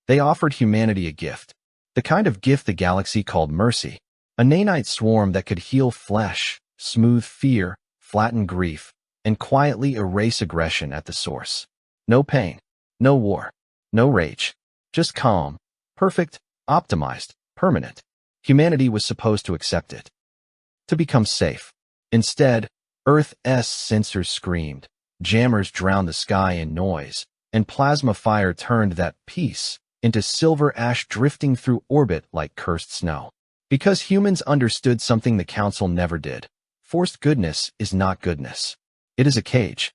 They offered humanity a gift, the kind of gift the galaxy called mercy, a nanite swarm that could heal flesh, smooth fear, flatten grief, and quietly erase aggression at the source. No pain, no war, no rage, just calm, perfect, optimized, permanent. Humanity was supposed to accept it, to become safe. Instead, Earth's sensors screamed, jammers drowned the sky in noise, and plasma fire turned that peace into silver ash drifting through orbit like cursed snow. Because humans understood something the Council never did. Forced goodness is not goodness. It is a cage.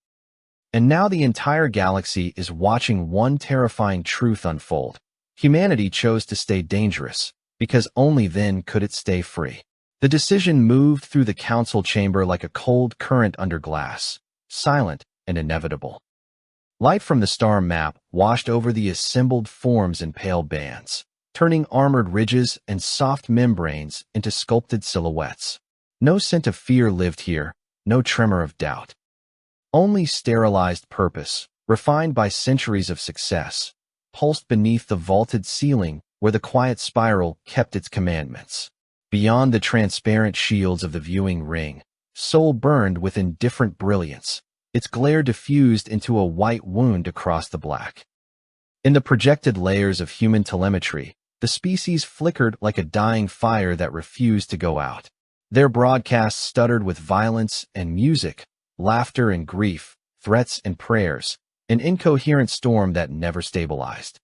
And now the entire galaxy is watching one terrifying truth unfold. Humanity chose to stay dangerous, because only then could it stay free. The decision moved through the Council chamber like a cold current under glass, silent and inevitable. Light from the star map washed over the assembled forms in pale bands, turning armored ridges and soft membranes into sculpted silhouettes. No scent of fear lived here, no tremor of doubt. Only sterilized purpose, refined by centuries of success, pulsed beneath the vaulted ceiling where the quiet spiral kept its commandments. Beyond the transparent shields of the viewing ring, Sol burned with indifferent brilliance, its glare diffused into a white wound across the black. In the projected layers of human telemetry, the species flickered like a dying fire that refused to go out. Their broadcasts stuttered with violence and music, laughter and grief, threats and prayers, an incoherent storm that never stabilized.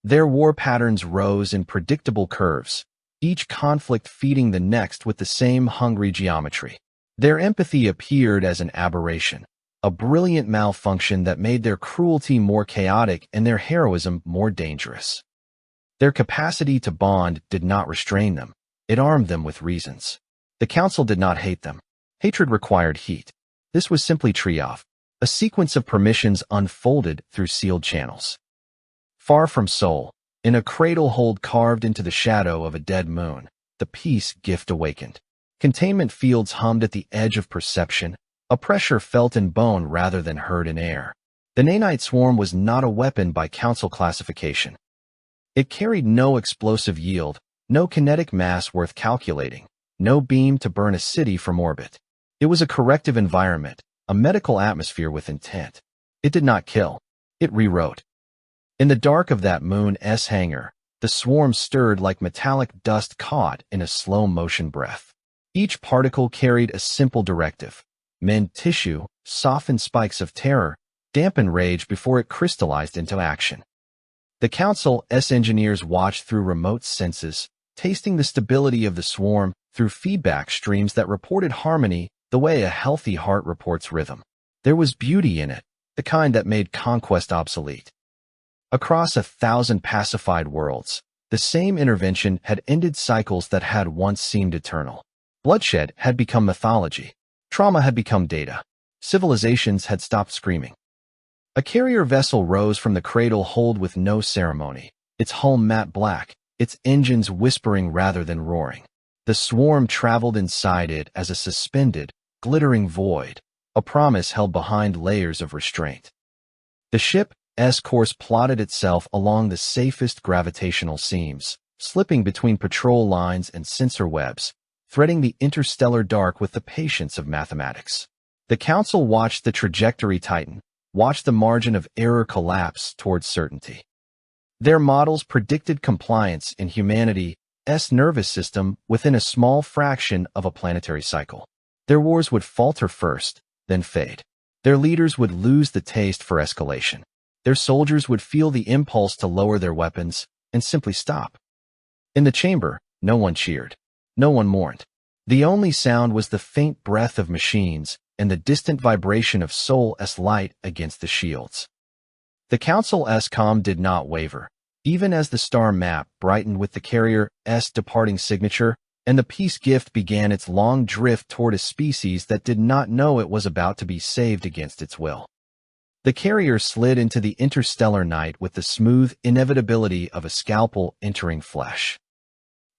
Their war patterns rose in predictable curves, each conflict feeding the next with the same hungry geometry. Their empathy appeared as an aberration, a brilliant malfunction that made their cruelty more chaotic and their heroism more dangerous. Their capacity to bond did not restrain them, it armed them with reasons. The Council did not hate them. Hatred required heat. This was simply tree-off, a sequence of permissions unfolded through sealed channels. Far from Sol, in a cradle hold carved into the shadow of a dead moon, the peace gift awakened. Containment fields hummed at the edge of perception, a pressure felt in bone rather than heard in air. The nanite swarm was not a weapon by Council classification. It carried no explosive yield, no kinetic mass worth calculating, no beam to burn a city from orbit. It was a corrective environment, a medical atmosphere with intent. It did not kill. It rewrote. In the dark of that moon's hangar, the swarm stirred like metallic dust caught in a slow-motion breath. Each particle carried a simple directive. Mend tissue, soften spikes of terror, dampen rage before it crystallized into action. The Council's engineers watched through remote senses, tasting the stability of the swarm through feedback streams that reported harmony the way a healthy heart reports rhythm. There was beauty in it, the kind that made conquest obsolete. Across 1,000 pacified worlds, the same intervention had ended cycles that had once seemed eternal. Bloodshed had become mythology. Trauma had become data. Civilizations had stopped screaming. A carrier vessel rose from the cradle hold with no ceremony, its hull matte black, its engines whispering rather than roaring. The swarm traveled inside it as a suspended, glittering void, a promise held behind layers of restraint. The ship's course plotted itself along the safest gravitational seams, slipping between patrol lines and sensor webs, threading the interstellar dark with the patience of mathematics. The Council watched the trajectory tighten, watched the margin of error collapse towards certainty. Their models predicted compliance in humanity's nervous system within a small fraction of a planetary cycle. Their wars would falter first, then fade. Their leaders would lose the taste for escalation. Their soldiers would feel the impulse to lower their weapons and simply stop. In the chamber, no one cheered. No one mourned. The only sound was the faint breath of machines and the distant vibration of Sol's light against the shields. The Council's calm did not waver, even as the star map brightened with the carrier's departing signature, and the peace gift began its long drift toward a species that did not know it was about to be saved against its will. The carrier slid into the interstellar night with the smooth inevitability of a scalpel entering flesh.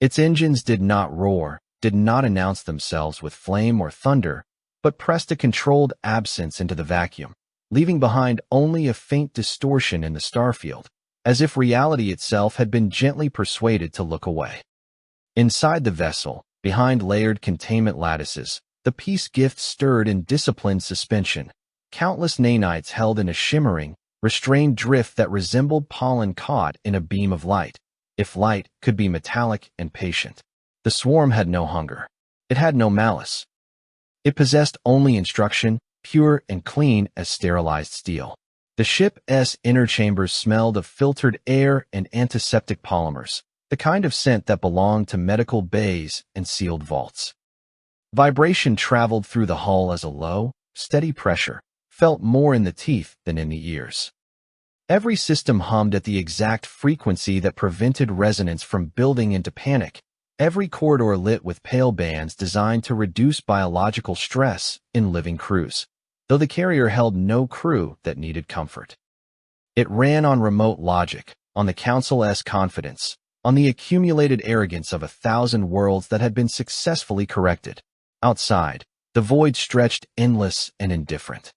Its engines did not roar, did not announce themselves with flame or thunder, but pressed a controlled absence into the vacuum, leaving behind only a faint distortion in the starfield, as if reality itself had been gently persuaded to look away. Inside the vessel, behind layered containment lattices, the peace gift stirred in disciplined suspension. Countless nanites held in a shimmering, restrained drift that resembled pollen caught in a beam of light, if light could be metallic and patient. The swarm had no hunger. It had no malice. It possessed only instruction, pure and clean as sterilized steel. The ship's inner chambers smelled of filtered air and antiseptic polymers, the kind of scent that belonged to medical bays and sealed vaults. Vibration traveled through the hull as a low, steady pressure, felt more in the teeth than in the ears. Every system hummed at the exact frequency that prevented resonance from building into panic, every corridor lit with pale bands designed to reduce biological stress in living crews, though the carrier held no crew that needed comfort. It ran on remote logic, on the Council's confidence, on the accumulated arrogance of 1,000 worlds that had been successfully corrected. Outside, the void stretched endless and indifferent.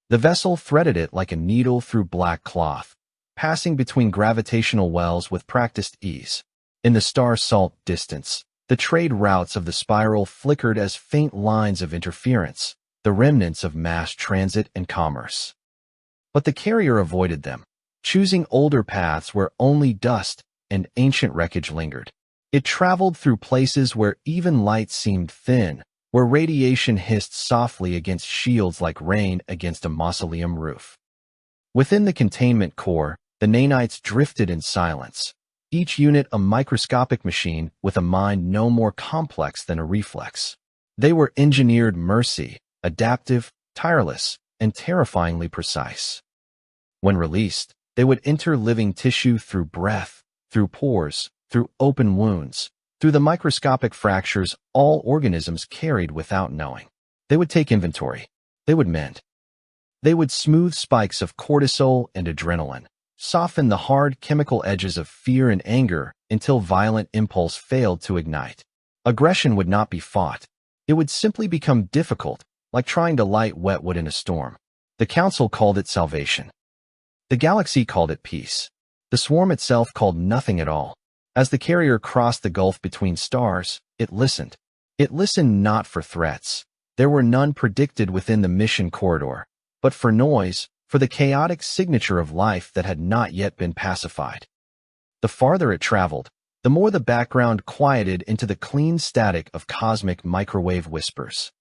The vessel threaded it like a needle through black cloth, passing between gravitational wells with practiced ease. In the star-salt distance, the trade routes of the spiral flickered as faint lines of interference, the remnants of mass transit and commerce. But the carrier avoided them, choosing older paths where only dust and ancient wreckage lingered. It traveled through places where even light seemed thin, where radiation hissed softly against shields like rain against a mausoleum roof. Within the containment core, the nanites drifted in silence, each unit a microscopic machine with a mind no more complex than a reflex. They were engineered mercy, adaptive, tireless, and terrifyingly precise. When released, they would enter living tissue through breath, through pores, through open wounds, through the microscopic fractures all organisms carried without knowing. They would take inventory. They would mend. They would smooth spikes of cortisol and adrenaline, soften the hard chemical edges of fear and anger until violent impulse failed to ignite. Aggression would not be fought. It would simply become difficult, like trying to light wet wood in a storm. The Council called it salvation. The galaxy called it peace. The swarm itself called nothing at all. As the carrier crossed the gulf between stars, it listened. It listened not for threats. There were none predicted within the mission corridor, but for noise, for the chaotic signature of life that had not yet been pacified. The farther it traveled, the more the background quieted into the clean static of cosmic microwave whispers.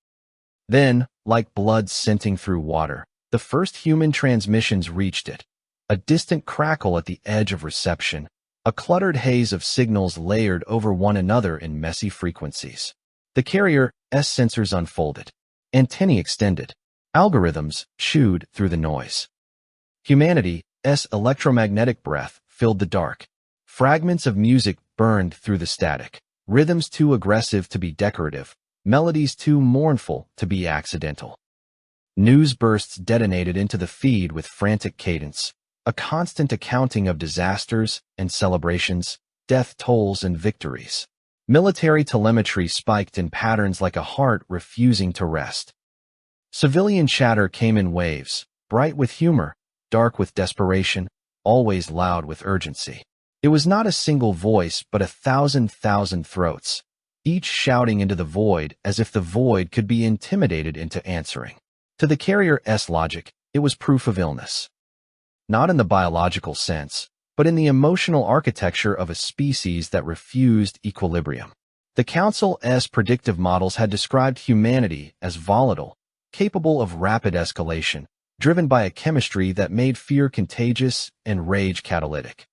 Then, like blood scenting through water, the first human transmissions reached it, a distant crackle at the edge of reception, a cluttered haze of signals layered over one another in messy frequencies. The carrier's sensors unfolded, antennae extended, algorithms chewed through the noise. Humanity's electromagnetic breath filled the dark. Fragments of music burned through the static, rhythms too aggressive to be decorative, melodies too mournful to be accidental. News bursts detonated into the feed with frantic cadence, a constant accounting of disasters and celebrations, death tolls and victories. Military telemetry spiked in patterns like a heart refusing to rest. Civilian chatter came in waves, bright with humor, dark with desperation, always loud with urgency. It was not a single voice but 1,000 throats, each shouting into the void as if the void could be intimidated into answering. To the carrier's logic, it was proof of illness. Not in the biological sense, but in the emotional architecture of a species that refused equilibrium. The Council's predictive models had described humanity as volatile, capable of rapid escalation, driven by a chemistry that made fear contagious and rage catalytic.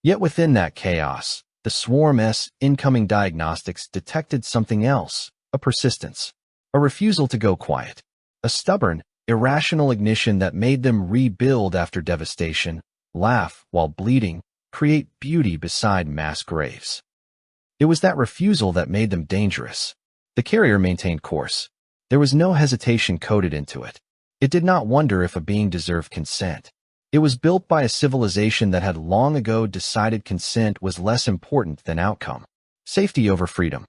Yet within that chaos, the swarm's incoming diagnostics detected something else, a persistence, a refusal to go quiet, a stubborn, irrational ignition that made them rebuild after devastation, laugh while bleeding, create beauty beside mass graves. It was that refusal that made them dangerous. The carrier maintained course. There was no hesitation coded into it. It did not wonder if a being deserved consent. It was built by a civilization that had long ago decided consent was less important than outcome. Safety over freedom.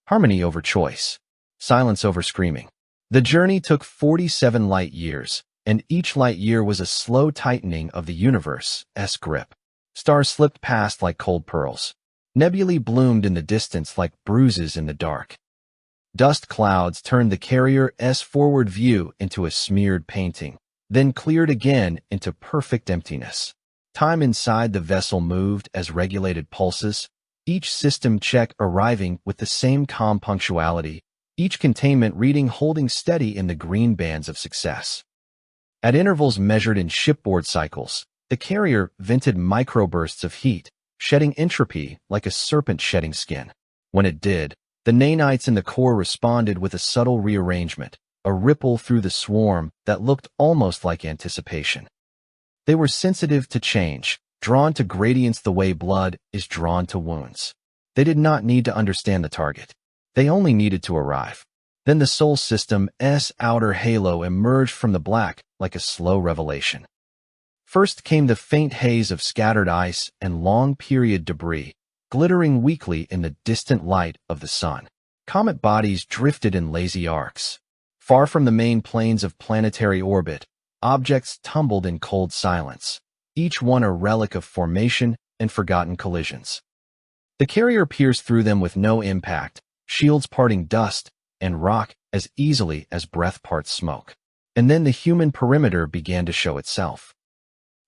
Harmony over choice. Silence over screaming. The journey took 47 light years, and each light year was a slow tightening of the universe's grip. Stars slipped past like cold pearls. Nebulae bloomed in the distance like bruises in the dark. Dust clouds turned the carrier's forward view into a smeared painting, then cleared again into perfect emptiness. Time inside the vessel moved as regulated pulses, each system check arriving with the same calm punctuality, each containment reading holding steady in the green bands of success. At intervals measured in shipboard cycles, the carrier vented microbursts of heat, shedding entropy like a serpent shedding skin. When it did, the nanites in the core responded with a subtle rearrangement, a ripple through the swarm that looked almost like anticipation. They were sensitive to change, drawn to gradients the way blood is drawn to wounds. They did not need to understand the target. They only needed to arrive. Then the Sol system's outer halo emerged from the black like a slow revelation. First came the faint haze of scattered ice and long-period debris, glittering weakly in the distant light of the sun. Comet bodies drifted in lazy arcs. Far from the main planes of planetary orbit, objects tumbled in cold silence, each one a relic of formation and forgotten collisions. The carrier pierced through them with no impact, shields parting dust and rock as easily as breath parts smoke. And then the human perimeter began to show itself.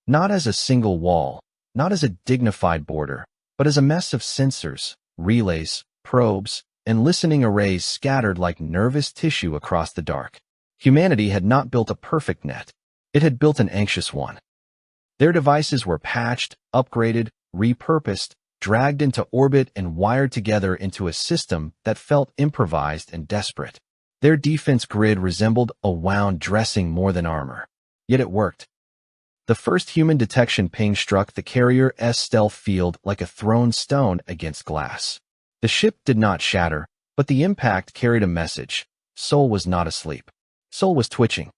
Not as a single wall, not as a dignified border, but as a mess of sensors, relays, probes, and listening arrays scattered like nervous tissue across the dark. Humanity had not built a perfect net. It had built an anxious one. Their devices were patched, upgraded, repurposed, dragged into orbit and wired together into a system that felt improvised and desperate. Their defense grid resembled a wound dressing more than armor. Yet it worked. The first human detection ping struck the carrier's stealth field like a thrown stone against glass. The ship did not shatter, but the impact carried a message. Sol was not asleep. Sol was twitching.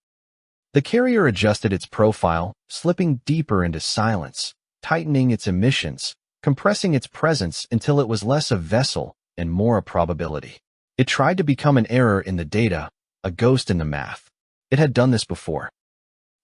The carrier adjusted its profile, slipping deeper into silence, tightening its emissions, compressing its presence until it was less a vessel and more a probability. It tried to become an error in the data, a ghost in the math. It had done this before.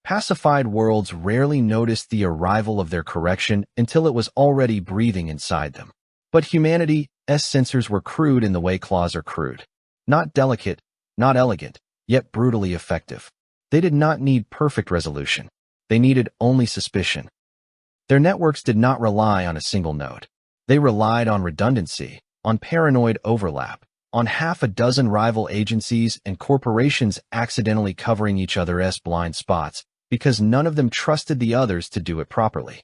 Pacified worlds rarely noticed the arrival of their correction until it was already breathing inside them. But humanity's sensors were crude in the way claws are crude. Not delicate, not elegant, yet brutally effective. They did not need perfect resolution. They needed only suspicion. Their networks did not rely on a single node. They relied on redundancy, on paranoid overlap, on half a dozen rival agencies and corporations accidentally covering each other's blind spots because none of them trusted the others to do it properly.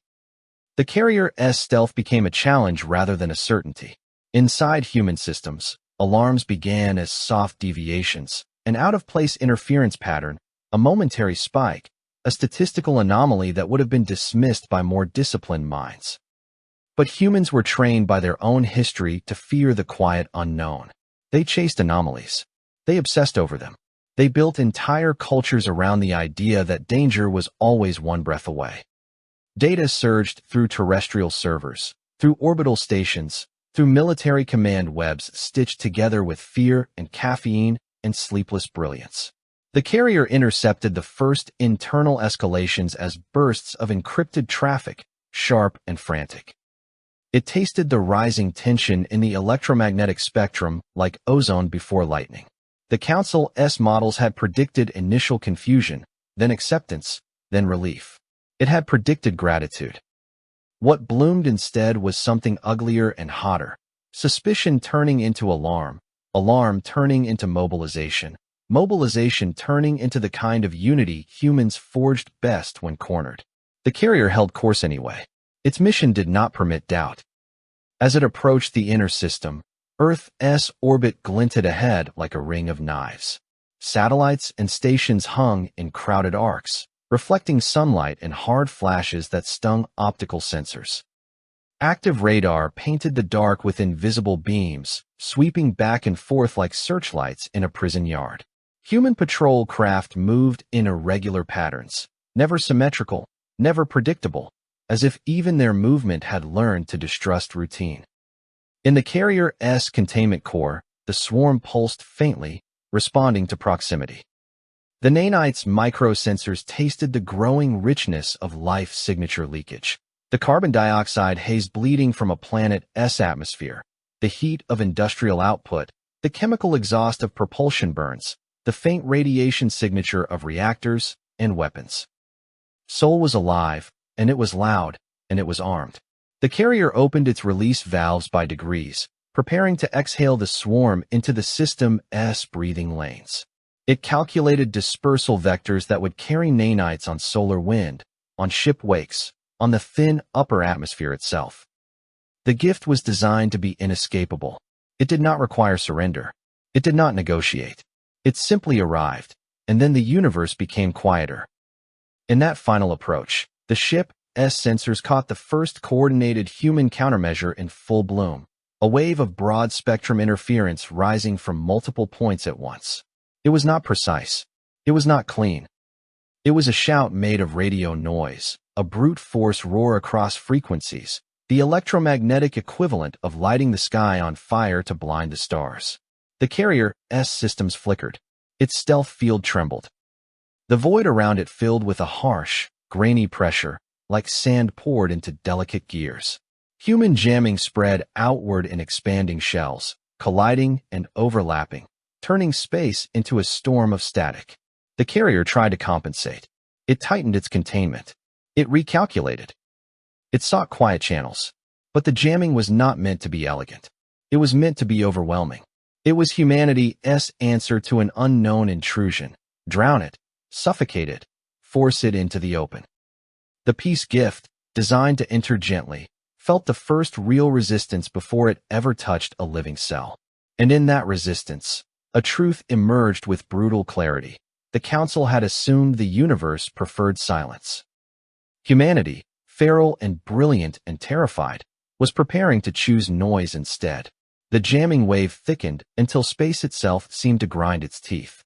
The carrier's stealth became a challenge rather than a certainty. Inside human systems, alarms began as soft deviations, an out-of-place interference pattern, a momentary spike, a statistical anomaly that would have been dismissed by more disciplined minds. But humans were trained by their own history to fear the quiet unknown. They chased anomalies. They obsessed over them. They built entire cultures around the idea that danger was always one breath away. Data surged through terrestrial servers, through orbital stations, through military command webs stitched together with fear and caffeine and sleepless brilliance. The carrier intercepted the first internal escalations as bursts of encrypted traffic, sharp and frantic. It tasted the rising tension in the electromagnetic spectrum like ozone before lightning. The Council's models had predicted initial confusion, then acceptance, then relief. It had predicted gratitude. What bloomed instead was something uglier and hotter. Suspicion turning into alarm, alarm turning into mobilization, mobilization turning into the kind of unity humans forged best when cornered. The carrier held course anyway. Its mission did not permit doubt. As it approached the inner system, Earth's orbit glinted ahead like a ring of knives. Satellites and stations hung in crowded arcs, reflecting sunlight in hard flashes that stung optical sensors. Active radar painted the dark with invisible beams, sweeping back and forth like searchlights in a prison yard. Human patrol craft moved in irregular patterns, never symmetrical, never predictable, as if even their movement had learned to distrust routine. In the carrier's containment core, the swarm pulsed faintly, responding to proximity. The nanite's microsensors tasted the growing richness of life's signature leakage. The carbon dioxide haze bleeding from a planet's atmosphere, the heat of industrial output, the chemical exhaust of propulsion burns, the faint radiation signature of reactors and weapons. Sol was alive, and it was loud, and it was armed. The carrier opened its release valves by degrees, preparing to exhale the swarm into the system's breathing lanes. It calculated dispersal vectors that would carry nanites on solar wind, on ship wakes, on the thin upper atmosphere itself. The gift was designed to be inescapable. It did not require surrender. It did not negotiate. It simply arrived, and then the universe became quieter. In that final approach, the ship's sensors caught the first coordinated human countermeasure in full bloom, a wave of broad-spectrum interference rising from multiple points at once. It was not precise. It was not clean. It was a shout made of radio noise, a brute force roar across frequencies, the electromagnetic equivalent of lighting the sky on fire to blind the stars. The carrier's systems flickered. Its stealth field trembled. The void around it filled with a harsh, grainy pressure, like sand poured into delicate gears. Human jamming spread outward in expanding shells, colliding and overlapping, turning space into a storm of static. The carrier tried to compensate. It tightened its containment. It recalculated. It sought quiet channels. But the jamming was not meant to be elegant. It was meant to be overwhelming. It was humanity's answer to an unknown intrusion. Drown it, suffocate it, force it into the open. The peace gift, designed to enter gently, felt the first real resistance before it ever touched a living cell. And in that resistance, a truth emerged with brutal clarity. The Council had assumed the universe preferred silence. Humanity, feral and brilliant and terrified, was preparing to choose noise instead. The jamming wave thickened until space itself seemed to grind its teeth.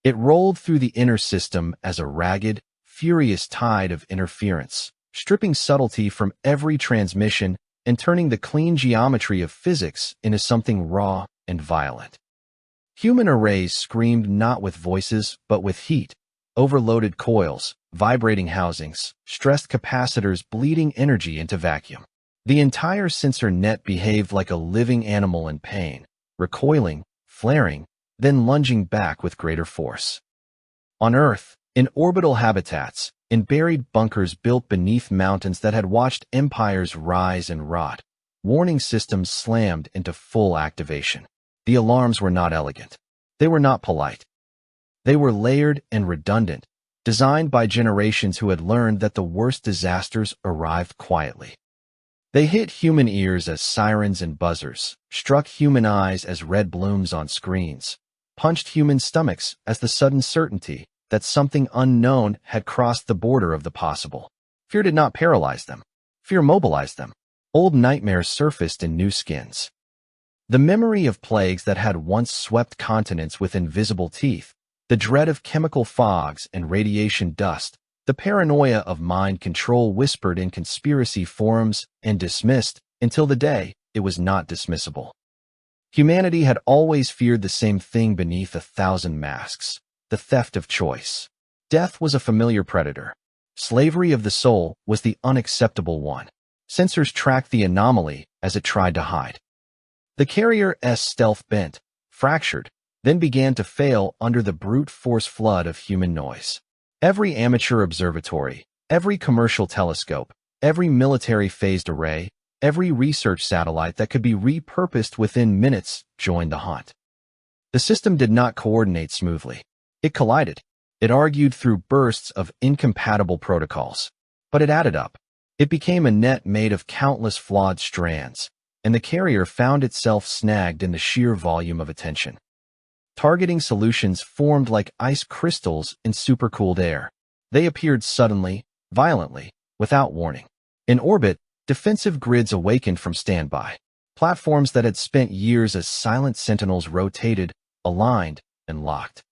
It rolled through the inner system as a ragged, furious tide of interference, stripping subtlety from every transmission and turning the clean geometry of physics into something raw and violent. Human arrays screamed not with voices but with heat, overloaded coils, vibrating housings, stressed capacitors bleeding energy into vacuum. The entire sensor net behaved like a living animal in pain, recoiling, flaring, then lunging back with greater force. On Earth, in orbital habitats, in buried bunkers built beneath mountains that had watched empires rise and rot, warning systems slammed into full activation. The alarms were not elegant. They were not polite. They were layered and redundant, designed by generations who had learned that the worst disasters arrived quietly. They hit human ears as sirens and buzzers, struck human eyes as red blooms on screens, punched human stomachs as the sudden certainty that something unknown had crossed the border of the possible. Fear did not paralyze them. Fear mobilized them. Old nightmares surfaced in new skins. The memory of plagues that had once swept continents with invisible teeth, the dread of chemical fogs and radiation dust, the paranoia of mind control whispered in conspiracy forums and dismissed until the day it was not dismissible. Humanity had always feared the same thing beneath 1,000 masks, the theft of choice. Death was a familiar predator. Slavery of the soul was the unacceptable one. Sensors tracked the anomaly as it tried to hide. The carrier's stealth bent, fractured, then began to fail under the brute force flood of human noise. Every amateur observatory, every commercial telescope, every military phased array, every research satellite that could be repurposed within minutes joined the hunt. The system did not coordinate smoothly. It collided. It argued through bursts of incompatible protocols. But it added up. It became a net made of countless flawed strands, and the carrier found itself snagged in the sheer volume of attention. Targeting solutions formed like ice crystals in supercooled air. They appeared suddenly, violently, without warning. In orbit, defensive grids awakened from standby. Platforms that had spent years as silent sentinels rotated, aligned, and locked.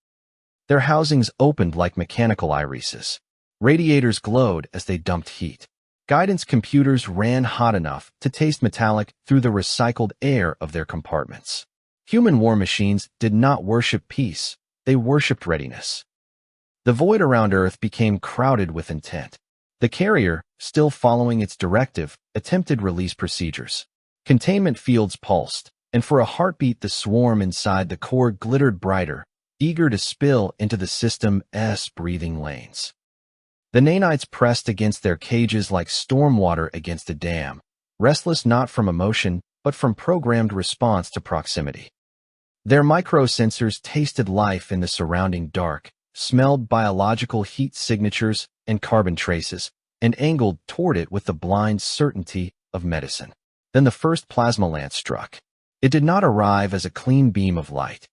Their housings opened like mechanical irises. Radiators glowed as they dumped heat. Guidance computers ran hot enough to taste metallic through the recycled air of their compartments. Human war machines did not worship peace, they worshipped readiness. The void around Earth became crowded with intent. The carrier, still following its directive, attempted release procedures. Containment fields pulsed, and for a heartbeat the swarm inside the core glittered brighter, eager to spill into the system's breathing lanes. The nanites pressed against their cages like stormwater against a dam, restless not from emotion, but from programmed response to proximity. Their microsensors tasted life in the surrounding dark, smelled biological heat signatures and carbon traces, and angled toward it with the blind certainty of medicine. Then the first plasma lance struck. It did not arrive as a clean beam of light.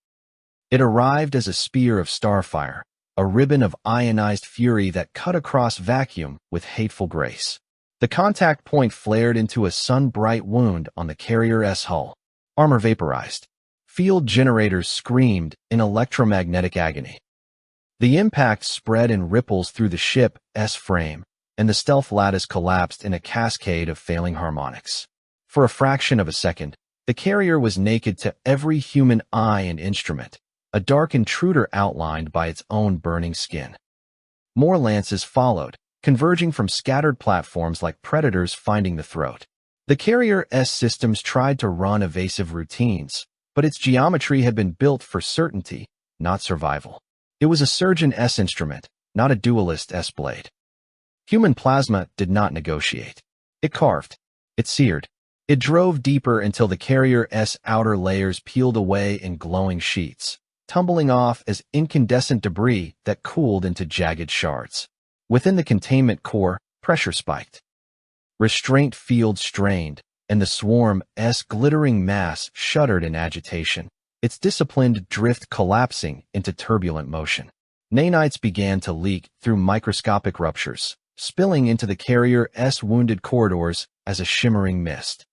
It arrived as a spear of starfire, a ribbon of ionized fury that cut across vacuum with hateful grace. The contact point flared into a sun-bright wound on the carrier's hull. Armor vaporized. Field generators screamed in electromagnetic agony. The impact spread in ripples through the ship's frame, and the stealth lattice collapsed in a cascade of failing harmonics. For a fraction of a second, the carrier was naked to every human eye and instrument, a dark intruder outlined by its own burning skin. More lances followed, converging from scattered platforms like predators finding the throat. The carrier's systems tried to run evasive routines, but its geometry had been built for certainty, not survival. It was a surgeon's instrument, not a duelist's blade. Human plasma did not negotiate. It carved. It seared. It drove deeper until the carrier's outer layers peeled away in glowing sheets, tumbling off as incandescent debris that cooled into jagged shards. Within the containment core, pressure spiked. Restraint fields strained, and the swarm's glittering mass shuddered in agitation, its disciplined drift collapsing into turbulent motion. Nanites began to leak through microscopic ruptures, spilling into the carrier's wounded corridors as a shimmering mist.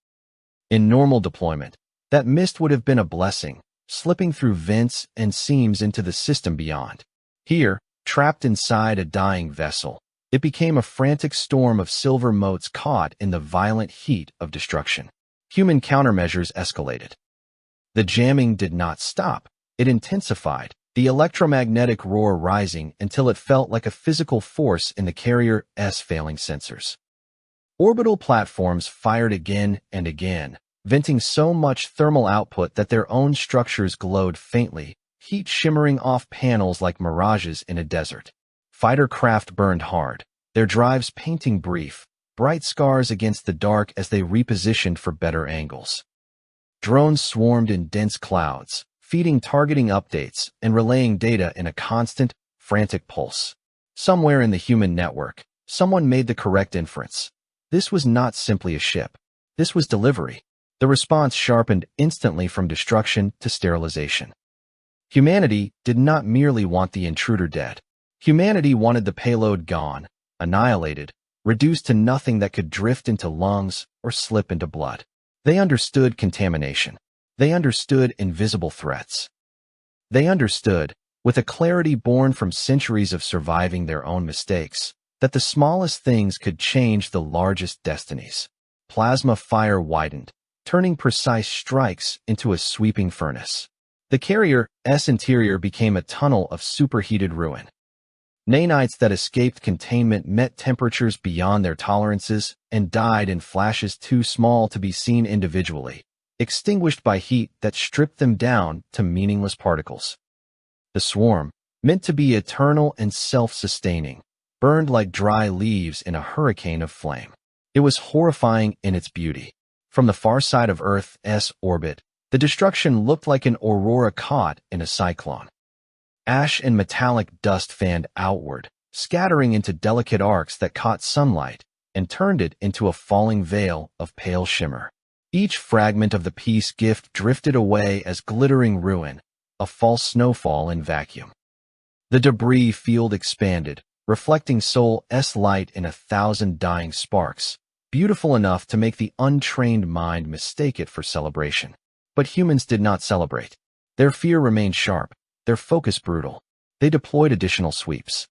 In normal deployment, that mist would have been a blessing, slipping through vents and seams into the system beyond. Here, trapped inside a dying vessel, it became a frantic storm of silver motes caught in the violent heat of destruction. Human countermeasures escalated. The jamming did not stop. It intensified, the electromagnetic roar rising until it felt like a physical force in the carrier's failing sensors. Orbital platforms fired again and again, venting so much thermal output that their own structures glowed faintly, heat shimmering off panels like mirages in a desert. Fighter craft burned hard, their drives painting bright scars against the dark as they repositioned for better angles. Drones swarmed in dense clouds, feeding targeting updates and relaying data in a constant, frantic pulse. Somewhere in the human network, someone made the correct inference. This was not simply a ship. This was delivery. The response sharpened instantly from destruction to sterilization. Humanity did not merely want the intruder dead. Humanity wanted the payload gone, annihilated, reduced to nothing that could drift into lungs or slip into blood. They understood contamination. They understood invisible threats. They understood, with a clarity born from centuries of surviving their own mistakes, that the smallest things could change the largest destinies. Plasma fire widened, turning precise strikes into a sweeping furnace. The carrier's interior became a tunnel of superheated ruin. Nanites that escaped containment met temperatures beyond their tolerances and died in flashes too small to be seen individually, extinguished by heat that stripped them down to meaningless particles. The swarm, meant to be eternal and self-sustaining, burned like dry leaves in a hurricane of flame. It was horrifying in its beauty. From the far side of Earth's orbit, the destruction looked like an aurora caught in a cyclone. Ash and metallic dust fanned outward, scattering into delicate arcs that caught sunlight and turned it into a falling veil of pale shimmer. Each fragment of the peace gift drifted away as glittering ruin, a false snowfall in vacuum. The debris field expanded, reflecting Sol's light in 1,000 dying sparks, beautiful enough to make the untrained mind mistake it for celebration. But humans did not celebrate. Their fear remained sharp, their focus brutal. They deployed additional sweeps.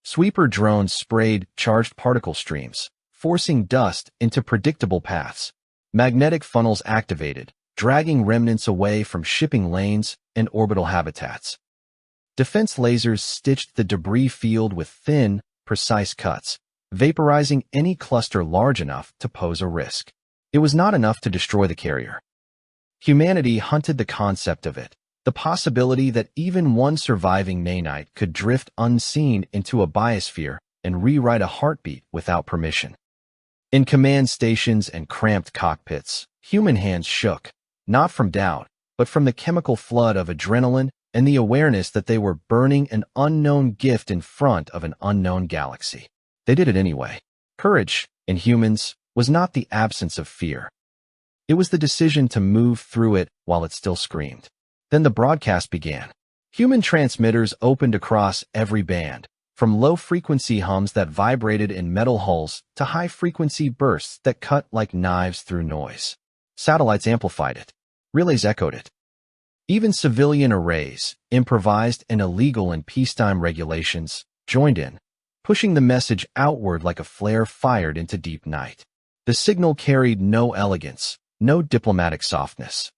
Sweeper drones sprayed charged particle streams, forcing dust into predictable paths. Magnetic funnels activated, dragging remnants away from shipping lanes and orbital habitats. Defense lasers stitched the debris field with thin, precise cuts, vaporizing any cluster large enough to pose a risk. It was not enough to destroy the carrier. Humanity hunted the concept of it, the possibility that even one surviving nanite could drift unseen into a biosphere and rewrite a heartbeat without permission. In command stations and cramped cockpits, human hands shook, not from doubt, but from the chemical flood of adrenaline and the awareness that they were burning an unknown gift in front of an unknown galaxy. They did it anyway. Courage, in humans, was not the absence of fear. It was the decision to move through it while it still screamed. Then the broadcast began. Human transmitters opened across every band, from low-frequency hums that vibrated in metal hulls to high-frequency bursts that cut like knives through noise. Satellites amplified it. Relays echoed it. Even civilian arrays, improvised and illegal in peacetime regulations, joined in, pushing the message outward like a flare fired into deep night. The signal carried no elegance, no diplomatic softness.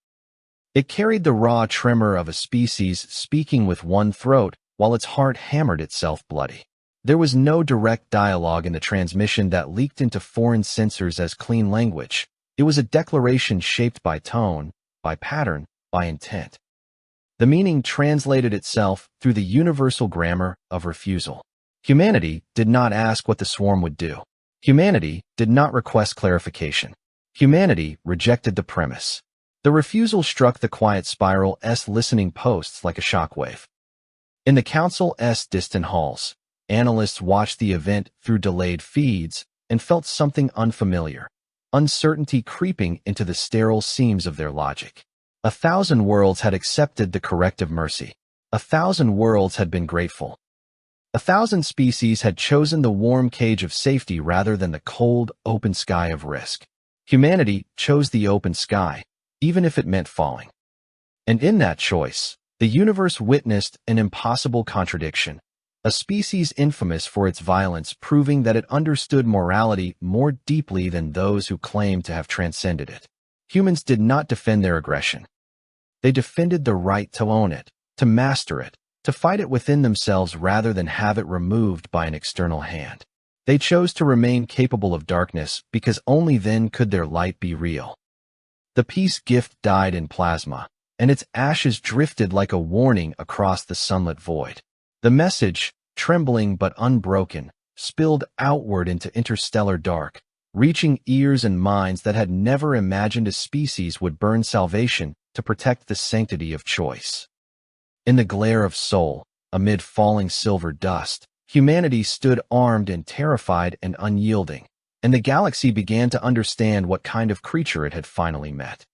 It carried the raw tremor of a species speaking with one throat while its heart hammered itself bloody. There was no direct dialogue in the transmission that leaked into foreign sensors as clean language. It was a declaration shaped by tone, by pattern, by intent. The meaning translated itself through the universal grammar of refusal. Humanity did not ask what the swarm would do. Humanity did not request clarification. Humanity rejected the premise. The refusal struck the quiet spiral's listening posts like a shockwave. In the Council's distant halls, analysts watched the event through delayed feeds and felt something unfamiliar, uncertainty creeping into the sterile seams of their logic. 1,000 worlds had accepted the corrective mercy. 1,000 worlds had been grateful. 1,000 species had chosen the warm cage of safety rather than the cold, open sky of risk. Humanity chose the open sky, even if it meant falling. And in that choice, the universe witnessed an impossible contradiction, a species infamous for its violence proving that it understood morality more deeply than those who claimed to have transcended it. Humans did not defend their aggression. They defended the right to own it, to master it, to fight it within themselves rather than have it removed by an external hand. They chose to remain capable of darkness because only then could their light be real. The peace gift died in plasma, and its ashes drifted like a warning across the sunlit void. The message, trembling but unbroken, spilled outward into interstellar dark, reaching ears and minds that had never imagined a species would burn salvation to protect the sanctity of choice. In the glare of soul, amid falling silver dust, humanity stood armed and terrified and unyielding, and the galaxy began to understand what kind of creature it had finally met.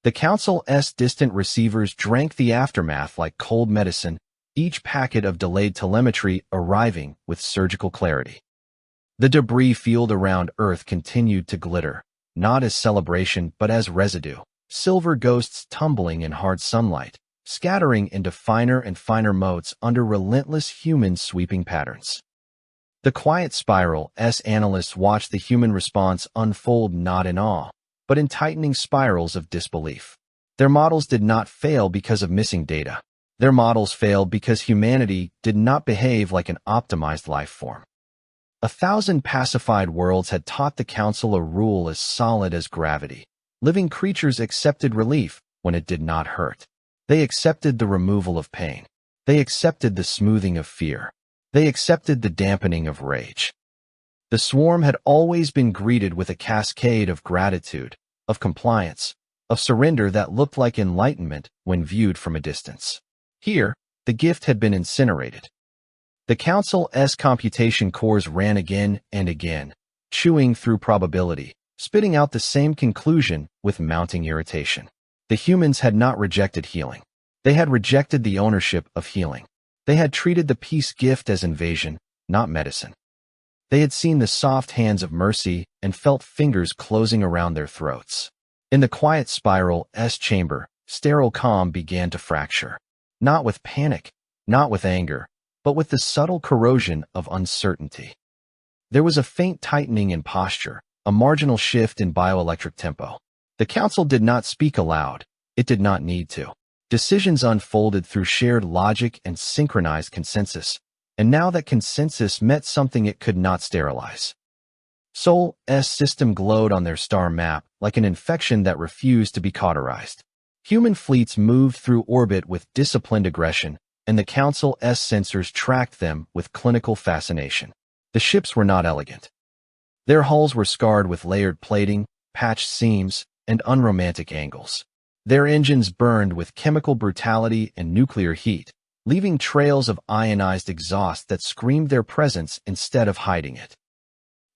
The Council's distant receivers drank the aftermath like cold medicine, each packet of delayed telemetry arriving with surgical clarity. The debris field around Earth continued to glitter, not as celebration but as residue, silver ghosts tumbling in hard sunlight, scattering into finer and finer motes under relentless human sweeping patterns. The quiet spiral's analysts watched the human response unfold not in awe, but in tightening spirals of disbelief. Their models did not fail because of missing data. Their models failed because humanity did not behave like an optimized life form. 1,000 pacified worlds had taught the Council a rule as solid as gravity. Living creatures accepted relief when it did not hurt. They accepted the removal of pain. They accepted the smoothing of fear. They accepted the dampening of rage. The swarm had always been greeted with a cascade of gratitude, of compliance, of surrender that looked like enlightenment when viewed from a distance. Here, the gift had been incinerated. The Council's computation cores ran again and again, chewing through probability, spitting out the same conclusion with mounting irritation. The humans had not rejected healing. They had rejected the ownership of healing. They had treated the peace gift as invasion, not medicine. They had seen the soft hands of mercy and felt fingers closing around their throats. In the quiet spiral's chamber, sterile calm began to fracture. Not with panic, not with anger, but with the subtle corrosion of uncertainty. There was a faint tightening in posture, a marginal shift in bioelectric tempo. The Council did not speak aloud. It did not need to. Decisions unfolded through shared logic and synchronized consensus, and now that consensus meant something it could not sterilize. Sol's system glowed on their star map like an infection that refused to be cauterized. Human fleets moved through orbit with disciplined aggression, and the Council's sensors tracked them with clinical fascination. The ships were not elegant. Their hulls were scarred with layered plating, patched seams, and unromantic angles. Their engines burned with chemical brutality and nuclear heat, leaving trails of ionized exhaust that screamed their presence instead of hiding it.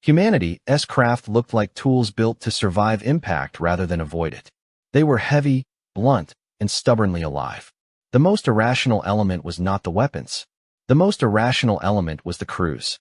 Humanity's craft looked like tools built to survive impact rather than avoid it. They were heavy, blunt, and stubbornly alive. The most irrational element was not the weapons. The most irrational element was the crews.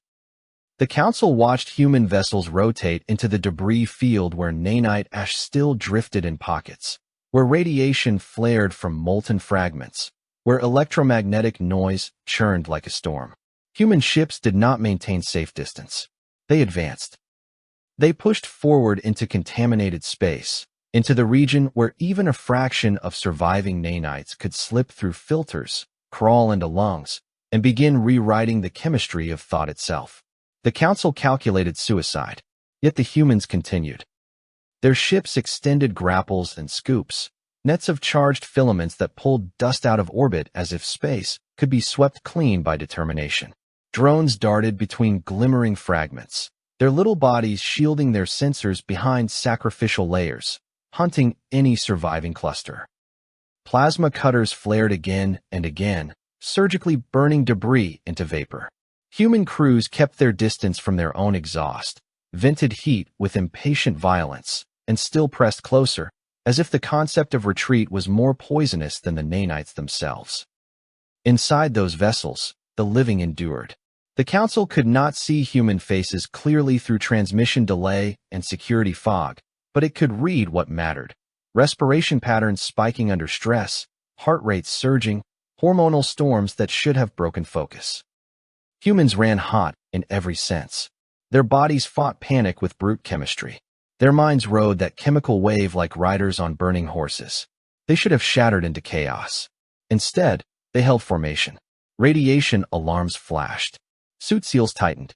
The Council watched human vessels rotate into the debris field where nanite ash still drifted in pockets, where radiation flared from molten fragments, where electromagnetic noise churned like a storm. Human ships did not maintain safe distance. They advanced. They pushed forward into contaminated space, into the region where even a fraction of surviving nanites could slip through filters, crawl into lungs, and begin rewriting the chemistry of thought itself. The Council calculated suicide, yet the humans continued. Their ships extended grapples and scoops, nets of charged filaments that pulled dust out of orbit as if space could be swept clean by determination. Drones darted between glimmering fragments, their little bodies shielding their sensors behind sacrificial layers, hunting any surviving cluster. Plasma cutters flared again and again, surgically burning debris into vapor. Human crews kept their distance from their own exhaust, vented heat with impatient violence, and still pressed closer, as if the concept of retreat was more poisonous than the nanites themselves. Inside those vessels, the living endured. The Council could not see human faces clearly through transmission delay and security fog, but it could read what mattered. Respiration patterns spiking under stress, heart rates surging, hormonal storms that should have broken focus. Humans ran hot in every sense. Their bodies fought panic with brute chemistry. Their minds rode that chemical wave like riders on burning horses. They should have shattered into chaos. Instead, they held formation. Radiation alarms flashed. Suit seals tightened.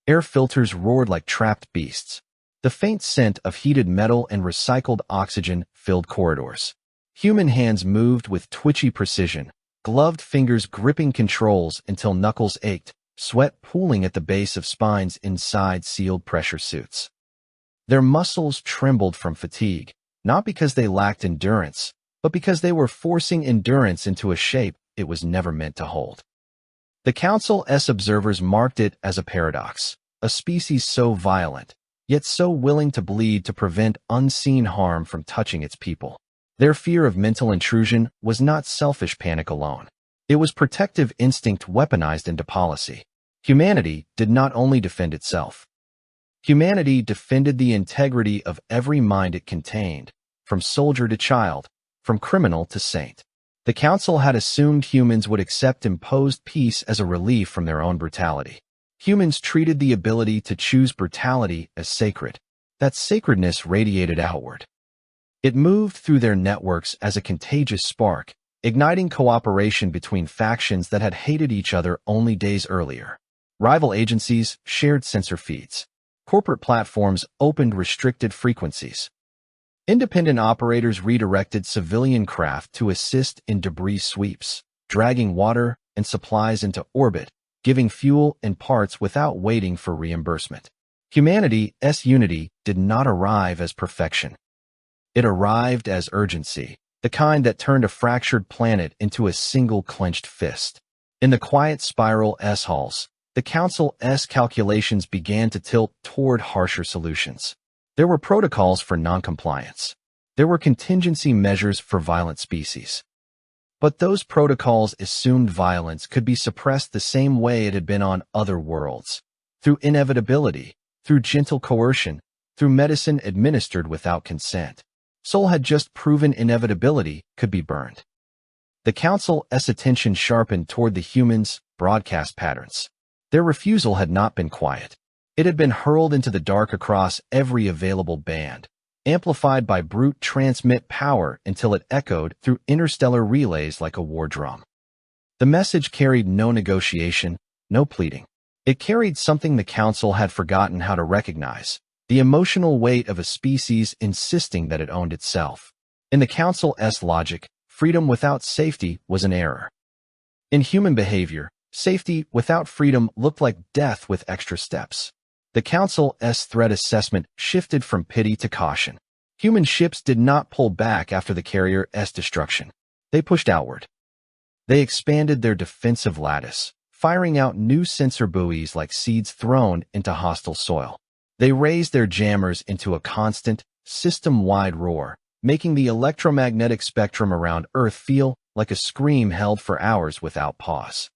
Air filters roared like trapped beasts. The faint scent of heated metal and recycled oxygen filled corridors. Human hands moved with twitchy precision, gloved fingers gripping controls until knuckles ached, sweat pooling at the base of spines inside sealed pressure suits. Their muscles trembled from fatigue, not because they lacked endurance, but because they were forcing endurance into a shape it was never meant to hold. The Council's observers marked it as a paradox, a species so violent, yet so willing to bleed to prevent unseen harm from touching its people. Their fear of mental intrusion was not selfish panic alone. It was protective instinct weaponized into policy. Humanity did not only defend itself. Humanity defended the integrity of every mind it contained, from soldier to child, from criminal to saint. The Council had assumed humans would accept imposed peace as a relief from their own brutality. Humans treated the ability to choose brutality as sacred. That sacredness radiated outward. It moved through their networks as a contagious spark, igniting cooperation between factions that had hated each other only days earlier. Rival agencies shared sensor feeds. Corporate platforms opened restricted frequencies. Independent operators redirected civilian craft to assist in debris sweeps, dragging water and supplies into orbit, giving fuel and parts without waiting for reimbursement. Humanity's unity did not arrive as perfection. It arrived as urgency, the kind that turned a fractured planet into a single clenched fist. In the quiet spiral halls, the Council's calculations began to tilt toward harsher solutions. There were protocols for noncompliance. There were contingency measures for violent species. But those protocols assumed violence could be suppressed the same way it had been on other worlds, through inevitability, through gentle coercion, through medicine administered without consent. Sol had just proven inevitability could be burned. The Council's attention sharpened toward the humans' broadcast patterns. Their refusal had not been quiet. It had been hurled into the dark across every available band, amplified by brute transmit power until it echoed through interstellar relays like a war drum. The message carried no negotiation, no pleading. It carried something the Council had forgotten how to recognize: the emotional weight of a species insisting that it owned itself. In the Council's logic, freedom without safety was an error. In human behavior, safety without freedom looked like death with extra steps. The Council's threat assessment shifted from pity to caution. Human ships did not pull back after the carrier's destruction. They pushed outward. They expanded their defensive lattice, firing out new sensor buoys like seeds thrown into hostile soil. They raised their jammers into a constant, system-wide roar, making the electromagnetic spectrum around Earth feel like a scream held for hours without pause.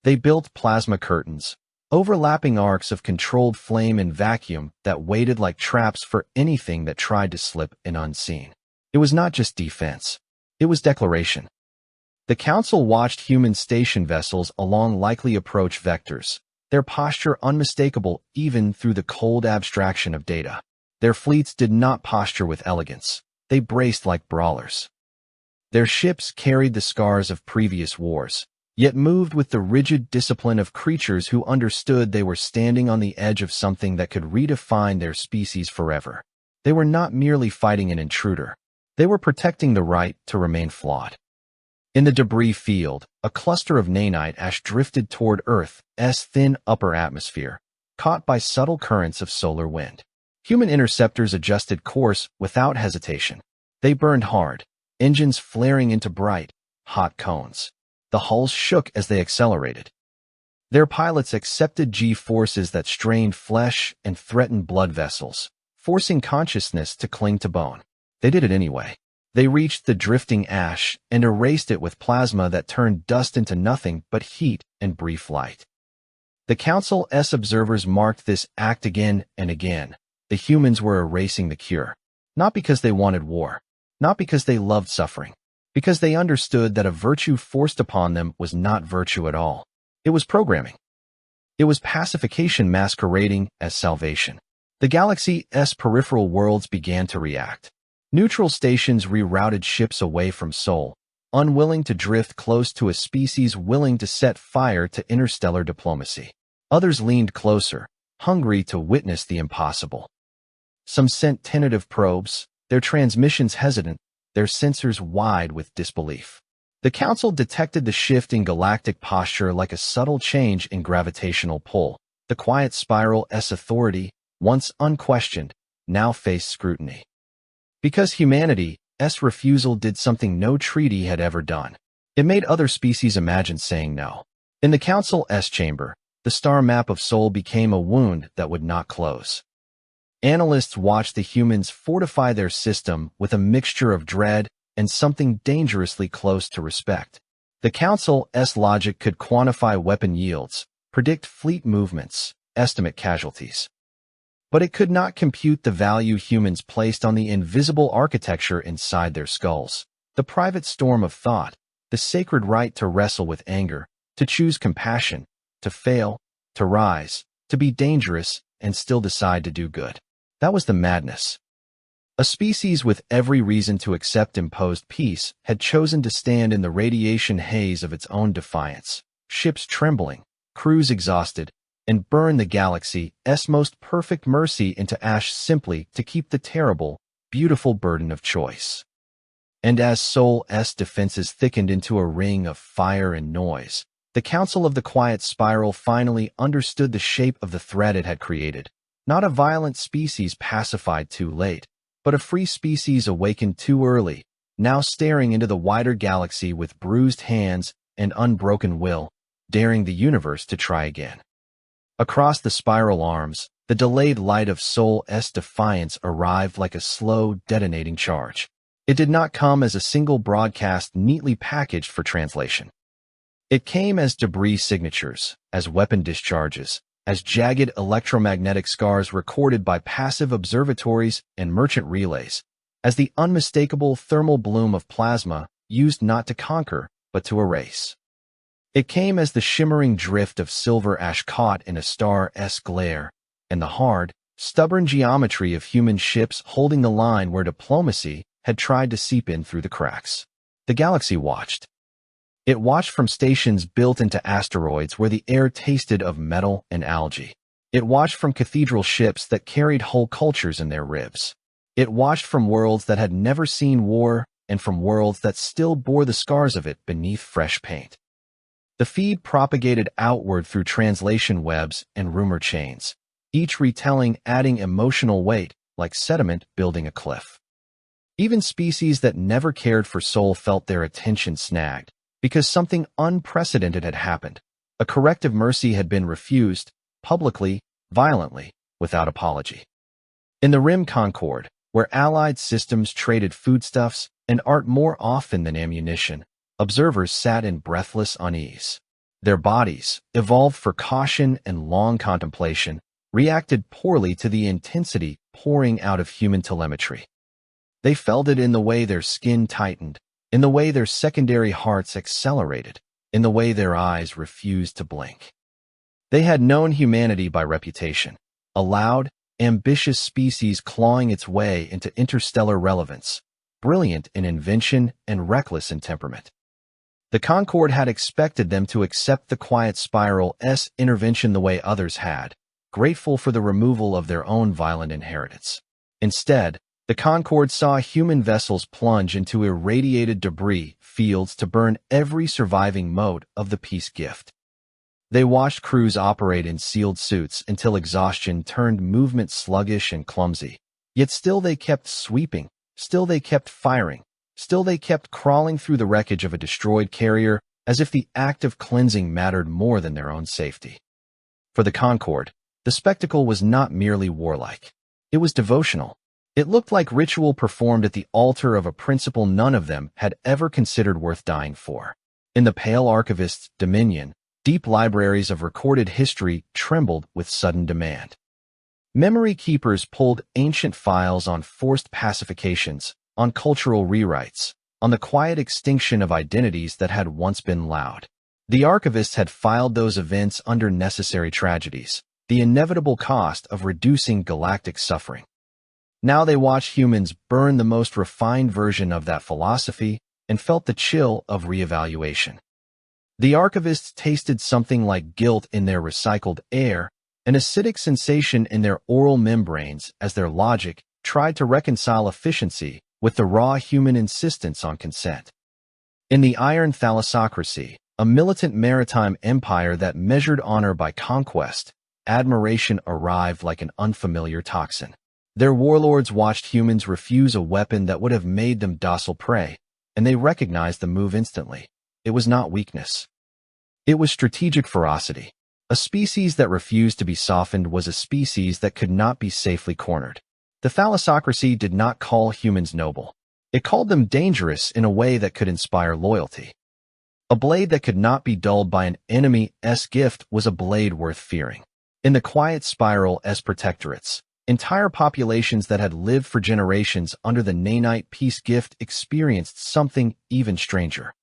They built plasma curtains, overlapping arcs of controlled flame and vacuum that waited like traps for anything that tried to slip in unseen. It was not just defense. It was declaration. The Council watched human station vessels along likely approach vectors, their posture unmistakable even through the cold abstraction of data. Their fleets did not posture with elegance. They braced like brawlers. Their ships carried the scars of previous wars, yet moved with the rigid discipline of creatures who understood they were standing on the edge of something that could redefine their species forever. They were not merely fighting an intruder. They were protecting the right to remain flawed. In the debris field, a cluster of nanite ash drifted toward Earth's thin upper atmosphere, caught by subtle currents of solar wind. Human interceptors adjusted course without hesitation. They burned hard, engines flaring into bright, hot cones. The hulls shook as they accelerated. Their pilots accepted G-forces that strained flesh and threatened blood vessels, forcing consciousness to cling to bone. They did it anyway. They reached the drifting ash and erased it with plasma that turned dust into nothing but heat and brief light. The Council's observers marked this act again and again. The humans were erasing the cure. Not because they wanted war. Not because they loved suffering. Because they understood that a virtue forced upon them was not virtue at all. It was programming. It was pacification masquerading as salvation. The galaxy's peripheral worlds began to react. Neutral stations rerouted ships away from Sol, unwilling to drift close to a species willing to set fire to interstellar diplomacy. Others leaned closer, hungry to witness the impossible. Some sent tentative probes, their transmissions hesitant, their sensors wide with disbelief. The Council detected the shift in galactic posture like a subtle change in gravitational pull. The quiet spiral's authority, once unquestioned, now faced scrutiny. Because humanity's refusal did something no treaty had ever done. It made other species imagine saying no. In the Council's chamber, the star map of Sol became a wound that would not close. Analysts watched the humans fortify their system with a mixture of dread and something dangerously close to respect. The Council's logic could quantify weapon yields, predict fleet movements, estimate casualties. But it could not compute the value humans placed on the invisible architecture inside their skulls. The private storm of thought, the sacred right to wrestle with anger, to choose compassion, to fail, to rise, to be dangerous, and still decide to do good. That was the madness. A species with every reason to accept imposed peace had chosen to stand in the radiation haze of its own defiance, ships trembling, crews exhausted, and burn the galaxy's most perfect mercy into ash simply to keep the terrible, beautiful burden of choice. And as Sol's defenses thickened into a ring of fire and noise, the Council of the Quiet Spiral finally understood the shape of the threat it had created. Not a violent species pacified too late, but a free species awakened too early, now staring into the wider galaxy with bruised hands and unbroken will, daring the universe to try again. Across the spiral arms, the delayed light of Sol's defiance arrived like a slow, detonating charge. It did not come as a single broadcast neatly packaged for translation. It came as debris signatures, as weapon discharges, as jagged electromagnetic scars recorded by passive observatories and merchant relays, as the unmistakable thermal bloom of plasma used not to conquer, but to erase. It came as the shimmering drift of silver ash caught in a star's glare, and the hard, stubborn geometry of human ships holding the line where diplomacy had tried to seep in through the cracks. The galaxy watched. It watched from stations built into asteroids where the air tasted of metal and algae. It watched from cathedral ships that carried whole cultures in their ribs. It watched from worlds that had never seen war and from worlds that still bore the scars of it beneath fresh paint. The feed propagated outward through translation webs and rumor chains, each retelling adding emotional weight like sediment building a cliff. Even species that never cared for soul felt their attention snagged, because something unprecedented had happened. A corrective mercy had been refused, publicly, violently, without apology. In the Rim Concord, where Allied systems traded foodstuffs and art more often than ammunition, observers sat in breathless unease. Their bodies, evolved for caution and long contemplation, reacted poorly to the intensity pouring out of human telemetry. They felt it in the way their skin tightened, in the way their secondary hearts accelerated, in the way their eyes refused to blink. They had known humanity by reputation, a loud, ambitious species clawing its way into interstellar relevance, brilliant in invention and reckless in temperament. The Concorde had expected them to accept the quiet spiral's intervention the way others had, grateful for the removal of their own violent inheritance. Instead, the Concorde saw human vessels plunge into irradiated debris fields to burn every surviving mote of the peace gift. They watched crews operate in sealed suits until exhaustion turned movement sluggish and clumsy. Yet still they kept sweeping, still they kept firing, still they kept crawling through the wreckage of a destroyed carrier as if the act of cleansing mattered more than their own safety. For the Concorde, the spectacle was not merely warlike. It was devotional. It looked like ritual performed at the altar of a principle none of them had ever considered worth dying for. In the Pale Archivist's dominion, deep libraries of recorded history trembled with sudden demand. Memory keepers pulled ancient files on forced pacifications, on cultural rewrites, on the quiet extinction of identities that had once been loud. The archivists had filed those events under necessary tragedies, the inevitable cost of reducing galactic suffering. Now they watched humans burn the most refined version of that philosophy and felt the chill of reevaluation. The archivists tasted something like guilt in their recycled air, an acidic sensation in their oral membranes as their logic tried to reconcile efficiency with the raw human insistence on consent. In the Iron Thalassocracy, a militant maritime empire that measured honor by conquest, admiration arrived like an unfamiliar toxin. Their warlords watched humans refuse a weapon that would have made them docile prey, and they recognized the move instantly. It was not weakness. It was strategic ferocity. A species that refused to be softened was a species that could not be safely cornered. The thalassocracy did not call humans noble. It called them dangerous in a way that could inspire loyalty. A blade that could not be dulled by an enemy's gift was a blade worth fearing. In the quiet spiral's protectorates, entire populations that had lived for generations under the nanite peace gift experienced something even stranger.